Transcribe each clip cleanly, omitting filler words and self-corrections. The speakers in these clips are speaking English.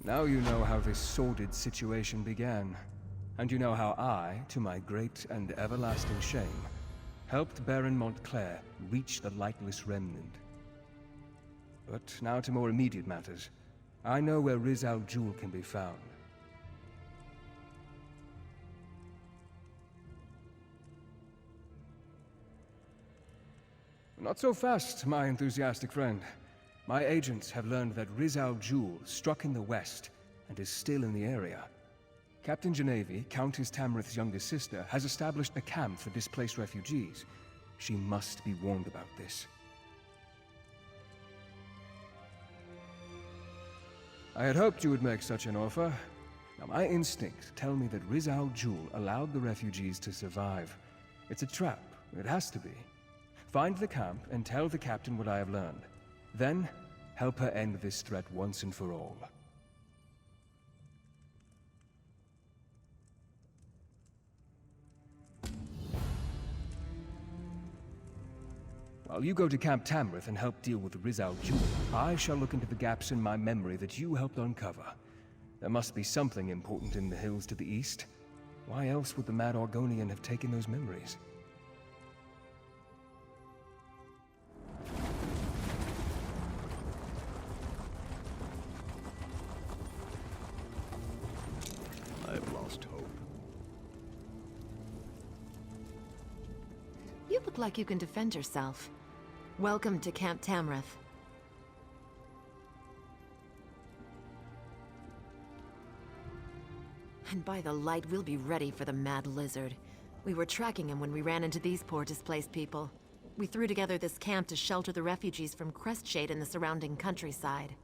Now you know how this sordid situation began. And you know how I, to my great and everlasting shame, helped Baron Montclair reach the lightless remnant. But now to more immediate matters. I know where Riz Al Jul can be found. Not so fast, my enthusiastic friend. My agents have learned that Riz Al Jul struck in the west and is still in the area. Captain Genevieve, Countess Tamrith's youngest sister, has established a camp for displaced refugees. She must be warned about this. I had hoped you would make such an offer. Now, my instincts tell me that Riz Al Jul allowed the refugees to survive. It's a trap. It has to be. Find the camp and tell the captain what I have learned. Then, help her end this threat once and for all. While you go to Camp Tamrith and help deal with Riz Al Jul, I shall look into the gaps in my memory that you helped uncover. There must be something important in the hills to the east. Why else would the Mad Argonian have taken those memories? I've lost hope. You look like you can defend yourself. Welcome to Camp Tamrith. And by the light, we'll be ready for the Mad Lizard. We were tracking him when we ran into these poor displaced people. We threw together this camp to shelter the refugees from Crestshade and the surrounding countryside.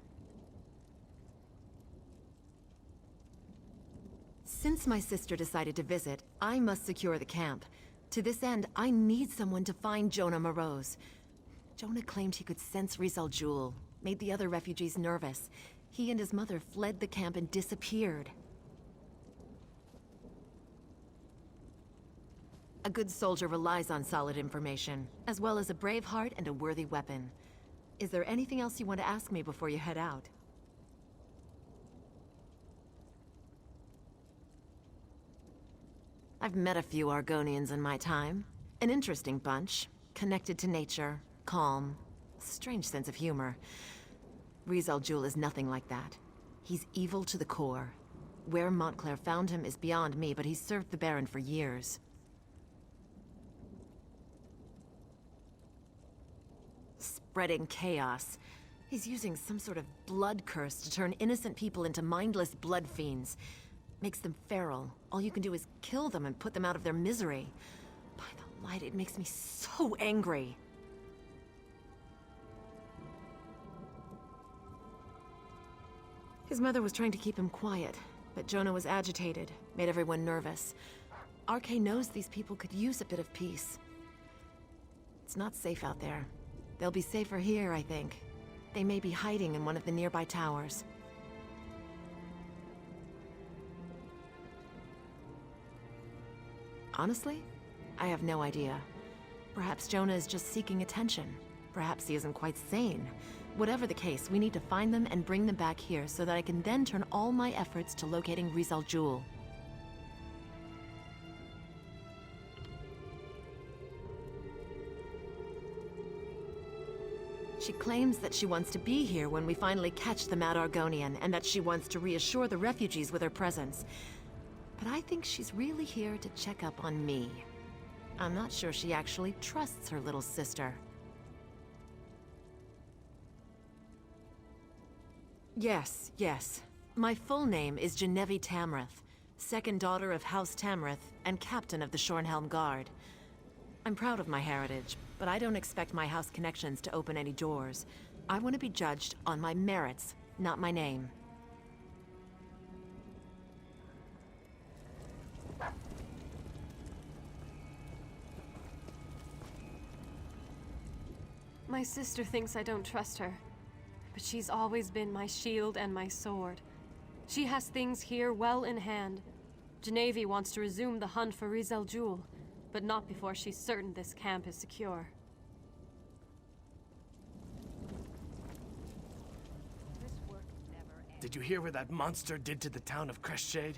Since my sister decided to visit, I must secure the camp. To this end, I need someone to find Jonah Morose. Jonah claimed he could sense Riz Al Jul, made the other refugees nervous. He and his mother fled the camp and disappeared. A good soldier relies on solid information, as well as a brave heart and a worthy weapon. Is there anything else you want to ask me before you head out? I've met a few Argonians in my time. An interesting bunch, connected to nature, calm, strange sense of humor. Riz Al Jul is nothing like that. He's evil to the core. Where Montclair found him is beyond me, but he's served the Baron for years. Spreading chaos. He's using some sort of blood curse to turn innocent people into mindless blood fiends. Makes them feral. All you can do is kill them and put them out of their misery. By the light, it makes me so angry. His mother was trying to keep him quiet, but Jonah was agitated, made everyone nervous. RK knows these people could use a bit of peace. It's not safe out there. They'll be safer here, I think. They may be hiding in one of the nearby towers. Honestly, I have no idea. Perhaps Jonah is just seeking attention. Perhaps he isn't quite sane. Whatever the case, we need to find them and bring them back here so that I can then turn all my efforts to locating Riz Al Jul. She claims that she wants to be here when we finally catch the Mad Argonian, and that she wants to reassure the refugees with her presence. But I think she's really here to check up on me. I'm not sure she actually trusts her little sister. Yes. My full name is Genevieve Tamrith, second daughter of House Tamrith and captain of the Shornhelm Guard. I'm proud of my heritage, but I don't expect my house connections to open any doors. I want to be judged on my merits, not my name. My sister thinks I don't trust her, but she's always been my shield and my sword. She has things here well in hand. Genevieve wants to resume the hunt for Riz Al Jul, but not before she's certain this camp is secure. Did you hear what that monster did to the town of Crestshade?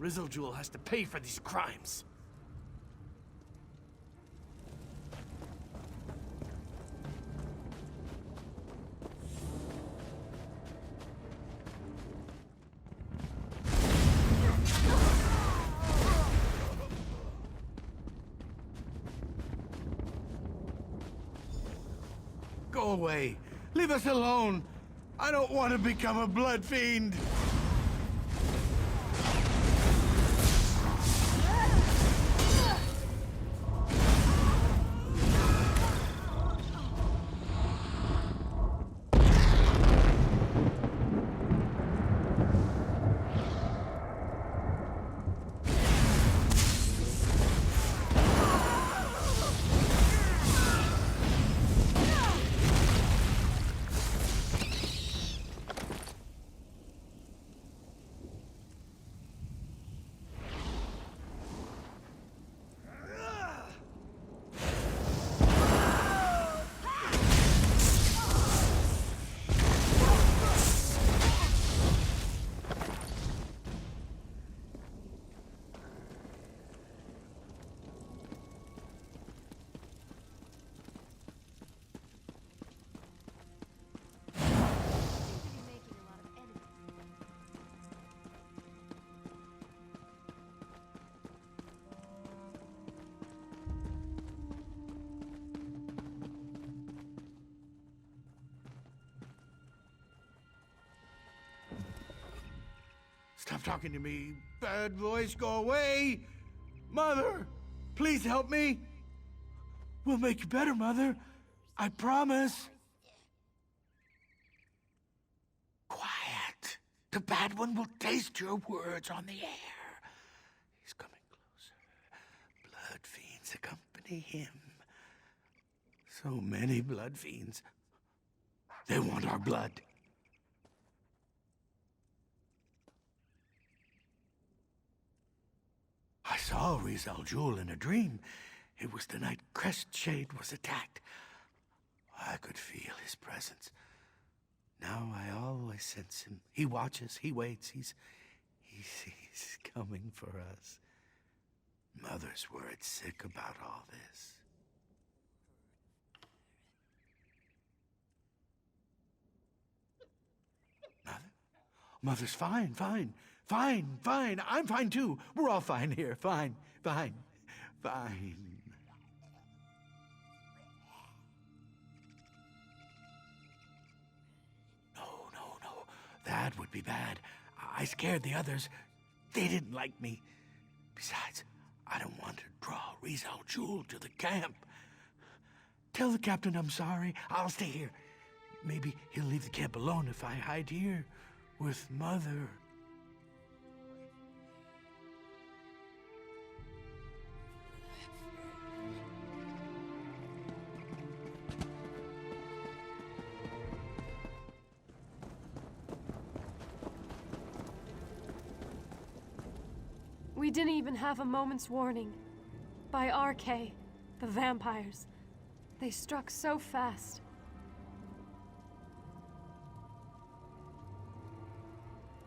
Rizeljul has to pay for these crimes. Go away. Leave us alone. I don't want to become a blood fiend. Stop talking to me. Bad voice, go away. Mother, please help me. We'll make you better, Mother. I promise. Quiet. The bad one will taste your words on the air. He's coming closer. Blood fiends accompany him. So many blood fiends. They want our blood. I saw Rizeljul in a dream. It was the night Crestshade was attacked. I could feel his presence. Now I always sense him. He watches, he waits, he's coming for us. Mother's worried sick about all this. Mother's fine. I'm fine too. We're all fine here. Fine. No. That would be bad. I scared the others. They didn't like me. Besides, I don't want to draw Rizeljul to the camp. Tell the captain I'm sorry. I'll stay here. Maybe he'll leave the camp alone if I hide here with Mother. We didn't even have a moment's warning. By RK, the vampires. They struck so fast.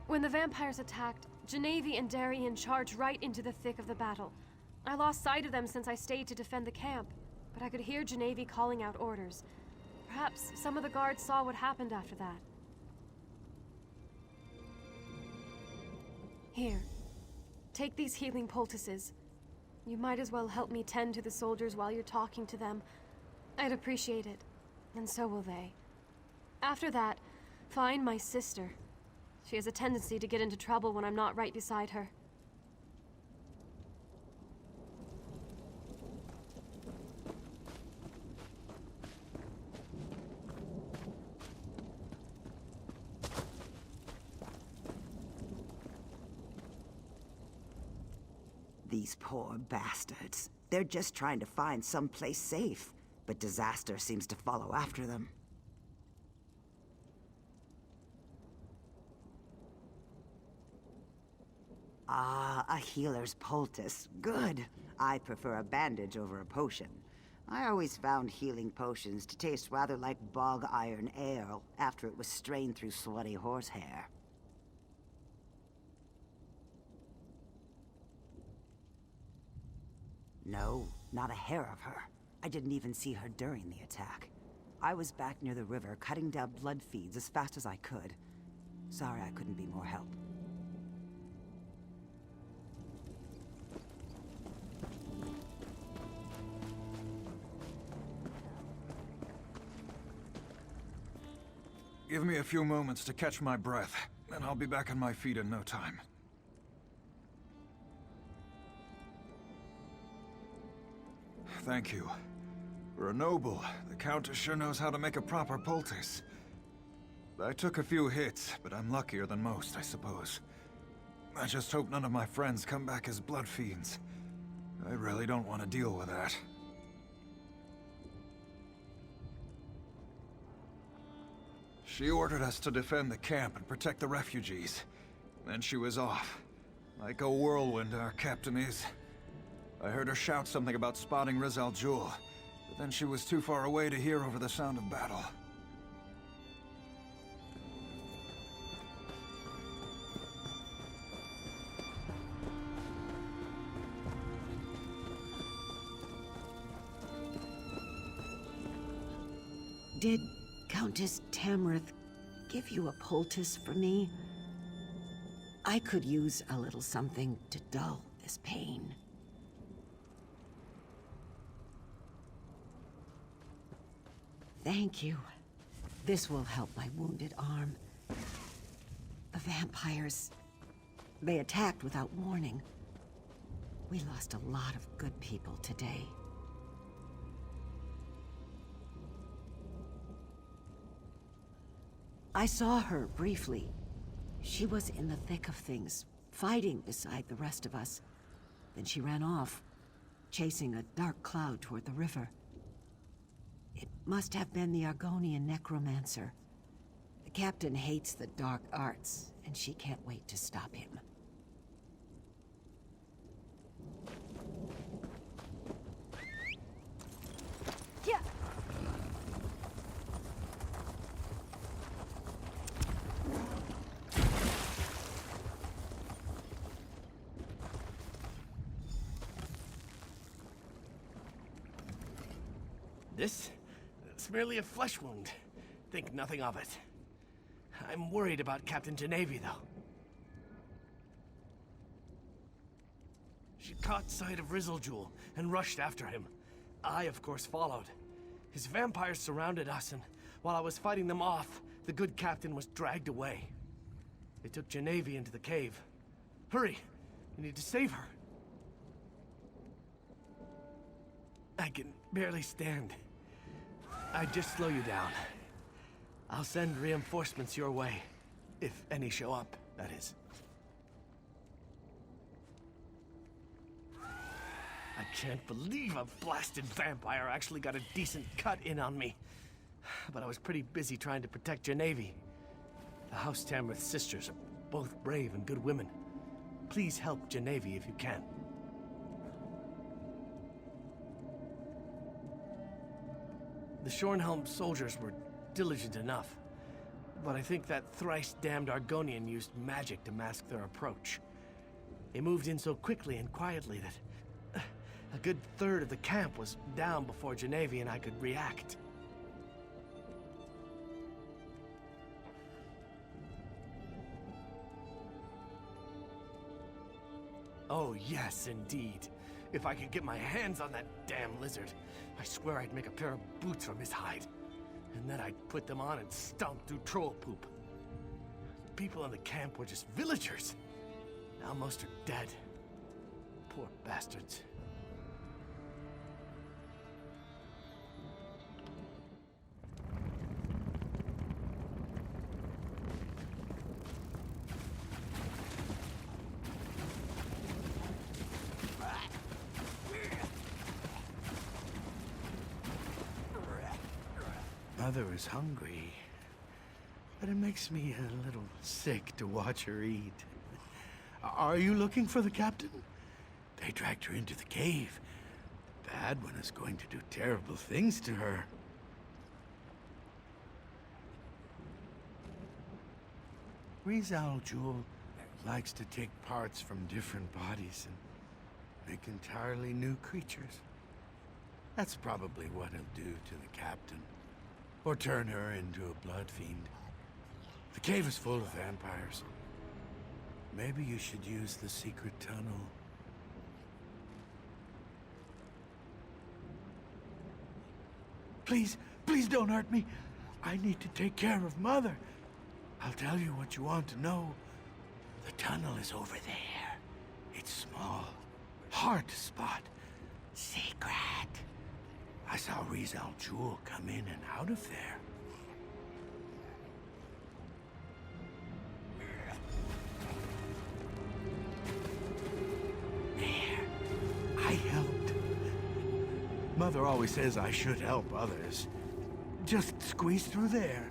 When the vampires attacked, Genevieve and Darian charged right into the thick of the battle. I lost sight of them since I stayed to defend the camp, but I could hear Genevieve calling out orders. Perhaps some of the guards saw what happened after that. Here. Take these healing poultices. You might as well help me tend to the soldiers while you're talking to them. I'd appreciate it, and so will they. After that, find my sister. She has a tendency to get into trouble when I'm not right beside her. These poor bastards. They're just trying to find someplace safe, but disaster seems to follow after them. Ah, a healer's poultice. Good. I prefer a bandage over a potion. I always found healing potions to taste rather like bog iron ale after it was strained through sweaty horsehair. No, not a hair of her. I didn't even see her during the attack. I was back near the river, cutting down blood feeds as fast as I could. Sorry I couldn't be more help. Give me a few moments to catch my breath, and I'll be back on my feet in no time. Thank you. For a noble, the Countess sure knows how to make a proper poultice. I took a few hits, but I'm luckier than most, I suppose. I just hope none of my friends come back as blood fiends. I really don't want to deal with that. She ordered us to defend the camp and protect the refugees. Then she was off. Like a whirlwind, our captain is. I heard her shout something about spotting Rizal Jul, but then she was too far away to hear over the sound of battle. Did Countess Tamrith give you a poultice for me? I could use a little something to dull this pain. Thank you. This will help my wounded arm. The vampires, they attacked without warning. We lost a lot of good people today. I saw her briefly. She was in the thick of things, fighting beside the rest of us. Then she ran off, chasing a dark cloud toward the river. It must have been the Argonian necromancer. The captain hates the dark arts, and she can't wait to stop him. Yeah. This? It's merely a flesh wound. Think nothing of it. I'm worried about Captain Genevi, though. She caught sight of Rizeljul and rushed after him. I, of course, followed. His vampires surrounded us, and while I was fighting them off, the good captain was dragged away. They took Genevi into the cave. Hurry! We need to save her. I can barely stand. I'd just slow you down. I'll send reinforcements your way. If any show up, that is. I can't believe a blasted vampire actually got a decent cut in on me. But I was pretty busy trying to protect Genevi. The House Tamrith sisters are both brave and good women. Please help Genevi if you can. The Shornhelm soldiers were diligent enough, but I think that thrice-damned Argonian used magic to mask their approach. They moved in so quickly and quietly that a good third of the camp was down before Genevi and I could react. Oh yes, indeed. If I could get my hands on that damn lizard, I swear I'd make a pair of boots from his hide. And then I'd put them on and stomp through troll poop. The people in the camp were just villagers. Now most are dead. Poor bastards. Mother is hungry, but it makes me a little sick to watch her eat. Are you looking for the captain? They dragged her into the cave. The bad one is going to do terrible things to her. Rizeljul likes to take parts from different bodies and pick entirely new creatures. That's probably what he'll do to the captain. Or turn her into a blood fiend. The cave is full of vampires. Maybe you should use the secret tunnel. Please, please don't hurt me. I need to take care of Mother. I'll tell you what you want to know. The tunnel is over there. It's small, hard to spot. Secret. I saw Rizal Jul come in and out of there. There. I helped. Mother always says I should help others. Just squeeze through there.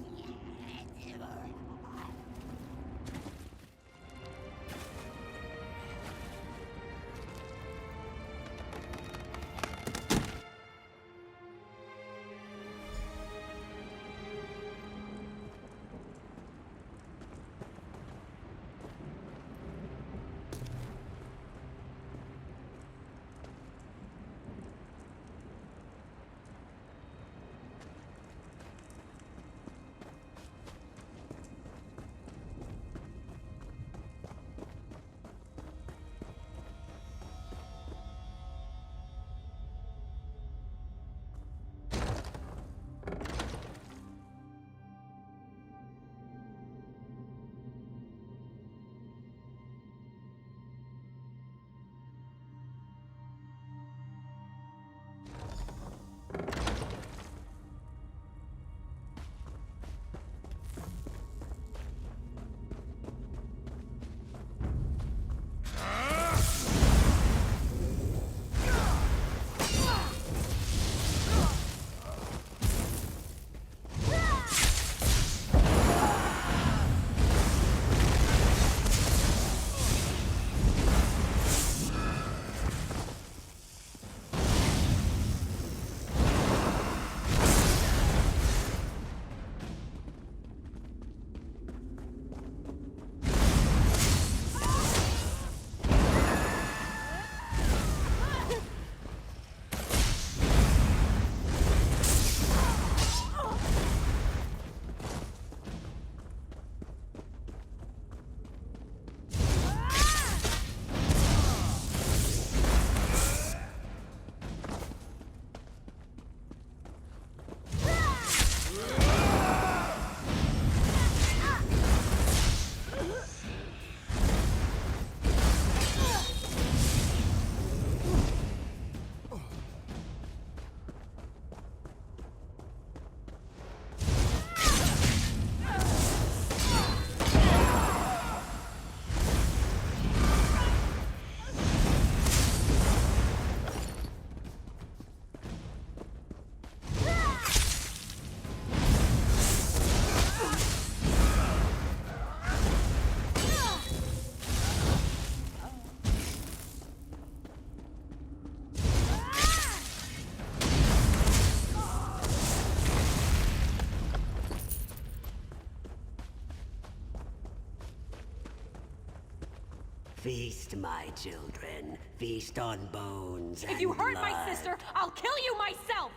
Feast, my children. Feast on bones and If you hurt my blood. sister, I'll kill you myself!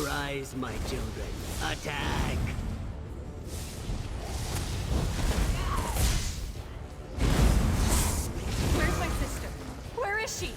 Arise, my children. Attack! Where's my sister? Where is she?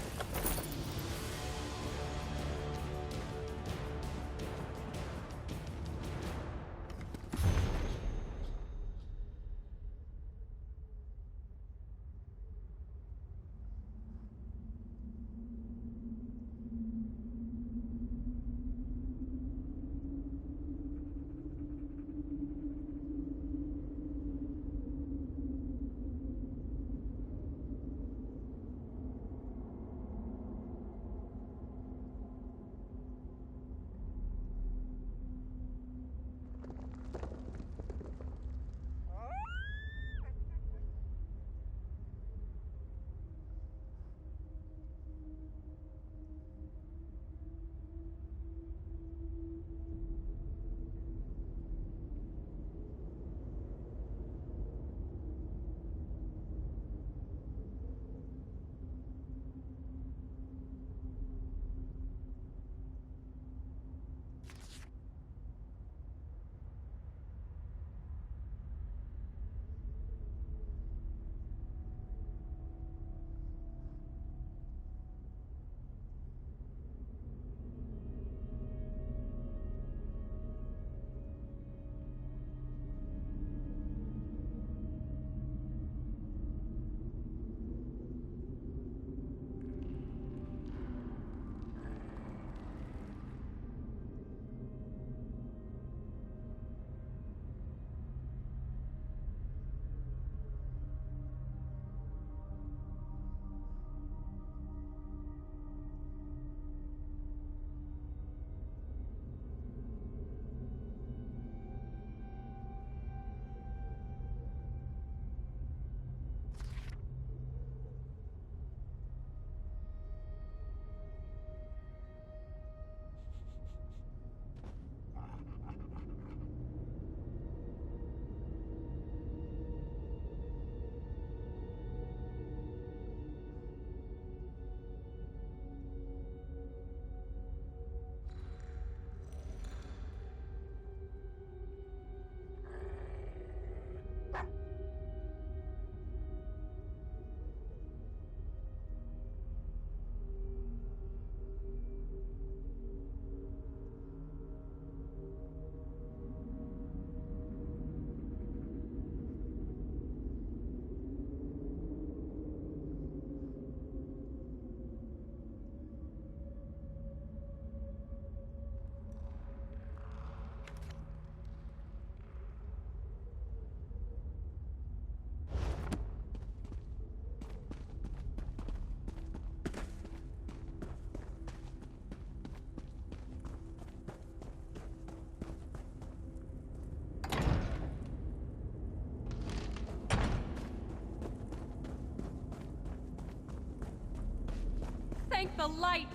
the light!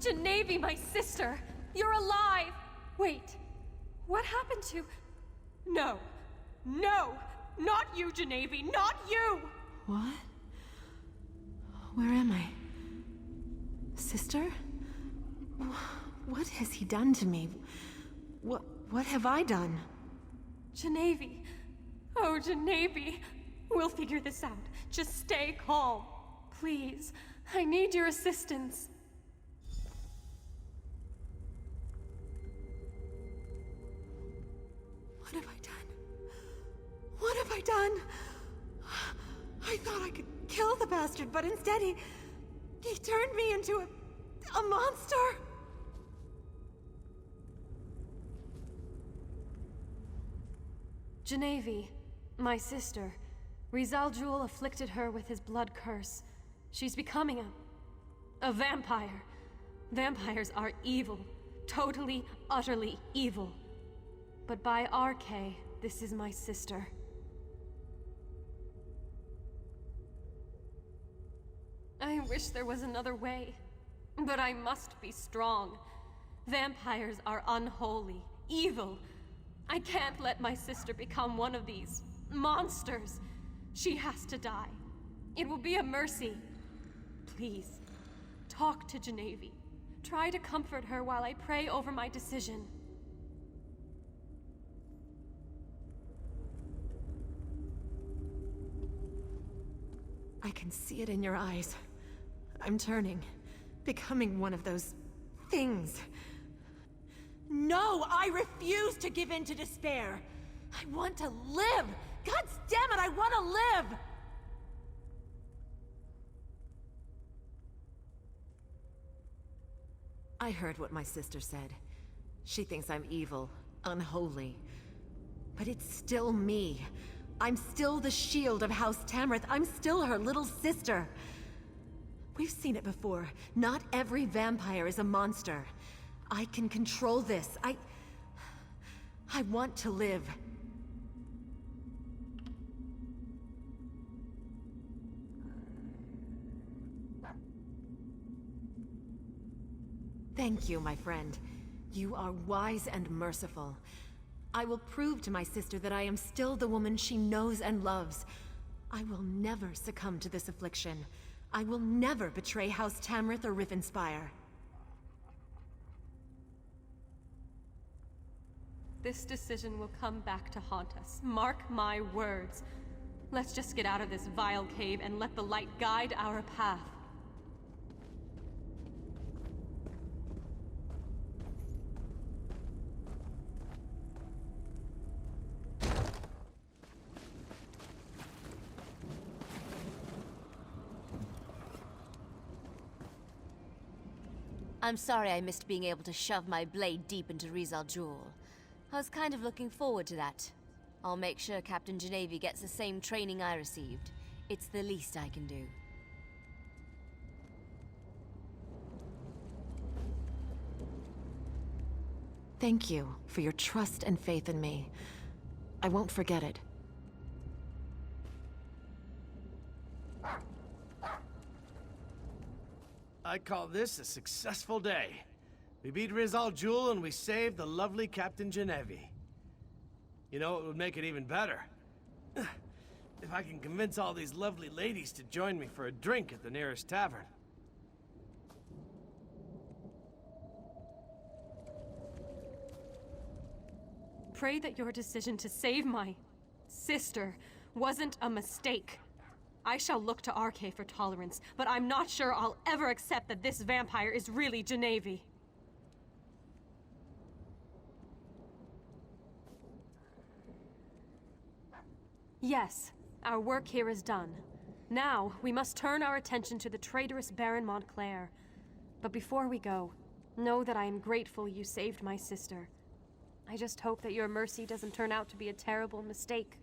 Genevieve, my sister! You're alive! Wait, what happened to... No! No! Not you, Genevieve! Not you! What? Where am I? Sister? What has he done to me? What have I done? Genevieve! Oh, Genevieve! We'll figure this out. Just stay calm. Please. I need your assistance. What have I done? What have I done? I thought I could kill the bastard, but instead he turned me into a monster. Genevieve, my sister. Rizal afflicted her with his blood curse. She's becoming a vampire. Vampires are evil. Totally, utterly evil. But by RK, this is my sister. I wish there was another way. But I must be strong. Vampires are unholy, evil. I can't let my sister become one of these monsters. She has to die. It will be a mercy. Please, talk to Genevieve. Try to comfort her while I pray over my decision. I can see it in your eyes. I'm turning, becoming one of those things. No, I refuse to give in to despair. I want to live. God damn it, I want to live! I heard what my sister said. She thinks I'm evil, unholy. But it's still me. I'm still the shield of House Tamrith. I'm still her little sister. We've seen it before. Not every vampire is a monster. I can control this. I want to live. Thank you, my friend. You are wise and merciful. I will prove to my sister that I am still the woman she knows and loves. I will never succumb to this affliction. I will never betray House Tamrith or Rivenspire. This decision will come back to haunt us. Mark my words. Let's just get out of this vile cave and let the light guide our path. I'm sorry I missed being able to shove my blade deep into Rizal. I was kind of looking forward to that. I'll make sure Captain Genevieve gets the same training I received. It's the least I can do. Thank you for your trust and faith in me. I won't forget it. I call this a successful day. We beat Rizal and we saved the lovely Captain Genevieve. You know what would make it even better? If I can convince all these lovely ladies to join me for a drink at the nearest tavern. Pray that your decision to save my sister wasn't a mistake. I shall look to RK for tolerance, but I'm not sure I'll ever accept that this vampire is really Genevieve. Yes, our work here is done. Now, we must turn our attention to the traitorous Baron Montclair. But before we go, know that I am grateful you saved my sister. I just hope that your mercy doesn't turn out to be a terrible mistake.